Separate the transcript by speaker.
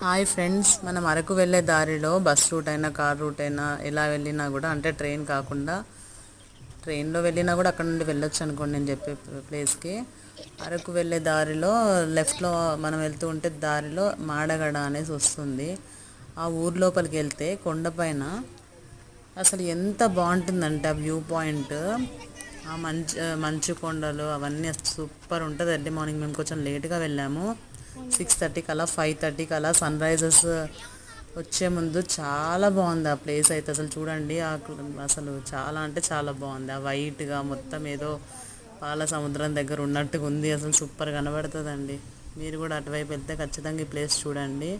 Speaker 1: Hi friends, మనం అరకు వెళ్ళే దారిలో బస్ రూట్ అయినా కార్ రూట్ అయినా ఎలా వెళ్ళినా కూడా, అంటే ట్రైన్ కాకుండా ట్రైన్లో వెళ్ళినా కూడా అక్కడ నుండి వెళ్ళొచ్చు అనుకోండి. నేను చెప్పే ప్లేస్కి అరకు వెళ్ళే దారిలో లెఫ్ట్లో మనం వెళ్తూ ఉంటే దారిలో మాడగడ అనేసి వస్తుంది. ఆ ఊరు లోపలికి వెళ్తే కొండపైన అసలు ఎంత బాగుంటుందంటే ఆ వ్యూ పాయింట్, ఆ మంచు కొండలు అవన్నీ సూపర్ ఉంటుంది. ఎర్లీ మార్నింగ్ మేము కొంచెం లేట్గా వెళ్ళాము. 6:30 అలా 5:30 అలా సన్ రైజెస్ వచ్చే ముందు చాలా బాగుంది ఆ ప్లేస్ అయితే. అసలు చూడండి, అసలు చాలా అంటే చాలా బాగుంది. ఆ వైట్గా మొత్తం ఏదో పాల సముద్రం దగ్గర ఉన్నట్టుగా ఉంది. అసలు సూపర్ కనబడుతుందండి. మీరు కూడా అటువైపు వెళ్తే ఖచ్చితంగా ఈ ప్లేస్ చూడండి.